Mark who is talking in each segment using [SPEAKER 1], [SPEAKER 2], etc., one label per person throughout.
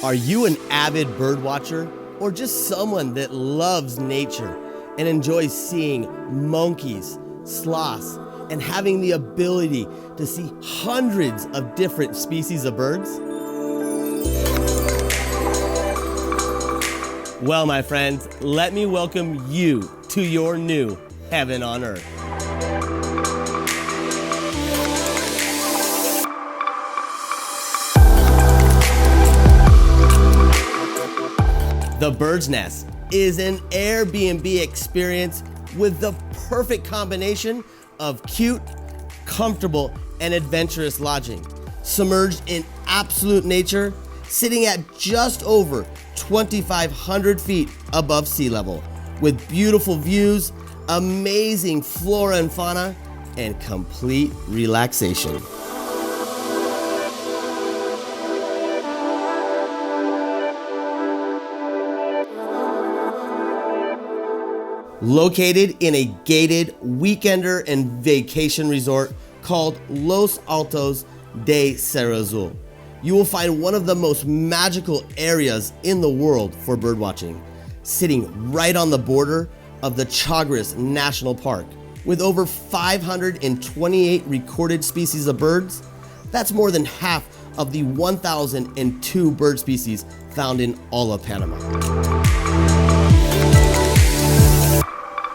[SPEAKER 1] Are you an avid bird watcher or just someone that loves nature and enjoys seeing monkeys, sloths, and having the ability to see hundreds of different species of birds? Well, my friends, let me welcome you to your new heaven on earth. The Bird's Nest is an Airbnb experience with the perfect combination of cute, comfortable, and adventurous lodging. Submerged in absolute nature, sitting at just over 2,500 feet above sea level, with beautiful views, amazing flora and fauna, and complete relaxation. Located in a gated weekender and vacation resort called Los Altos de Cerro Azul, you will find one of the most magical areas in the world for birdwatching, sitting right on the border of the Chagres National Park. With over 528 recorded species of birds, that's more than half of the 1,002 bird species found in all of Panama.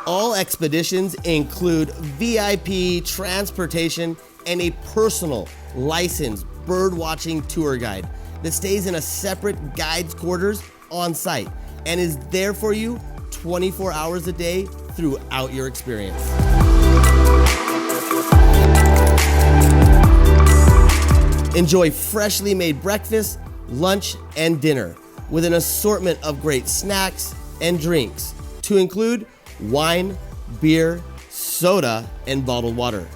[SPEAKER 1] All expeditions include VIP transportation and a personal licensed birdwatching tour guide that stays in a separate guide's quarters on site and is there for you 24 hours a day throughout your experience. Enjoy freshly made breakfast, lunch, and dinner with an assortment of great snacks and drinks to include wine, beer, soda, and bottled water.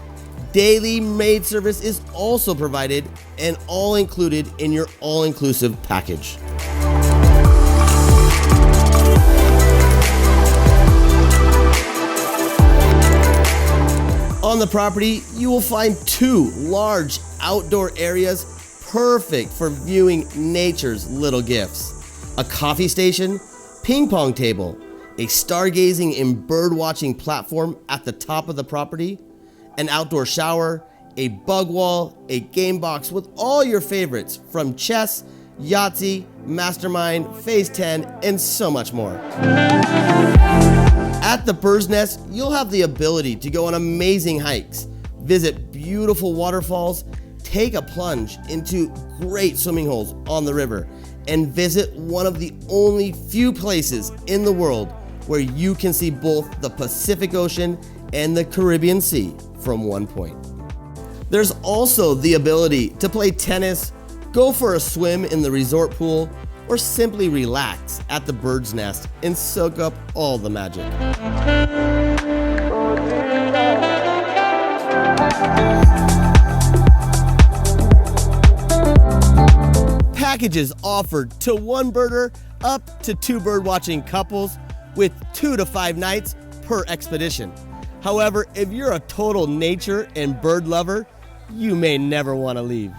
[SPEAKER 1] Daily maid service is also provided and all included in your all-inclusive package. On the property, you will find two large outdoor areas perfect for viewing nature's little gifts. A coffee station, ping pong table, a stargazing and birdwatching platform at the top of the property, an outdoor shower, a bug wall, a game box with all your favorites from chess, Yahtzee, Mastermind, Phase 10, and so much more. At the Bird's Nest, you'll have the ability to go on amazing hikes, visit beautiful waterfalls, take a plunge into great swimming holes on the river, and visit one of the only few places in the world where you can see both the Pacific Ocean and the Caribbean Sea from one point. There's also the ability to play tennis, go for a swim in the resort pool, or simply relax at the Bird's Nest and soak up all the magic. Packages offered to one birder up to two birdwatching couples with 2 to 5 nights per expedition. However, if you're a total nature and bird lover, you may never want to leave.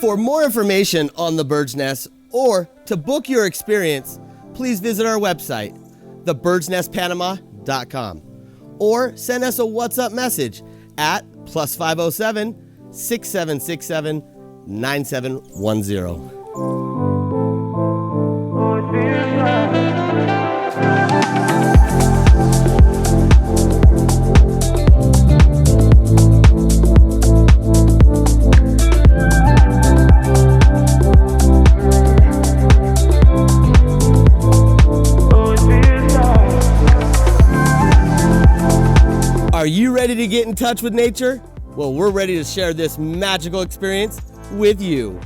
[SPEAKER 1] For more information on the Bird's Nest or to book your experience, please visit our website, thebirdsnestpanama.com, or send us a WhatsApp message at +507 6767 9710. Are you ready to get in touch with nature? Well, we're ready to share this magical experience with you.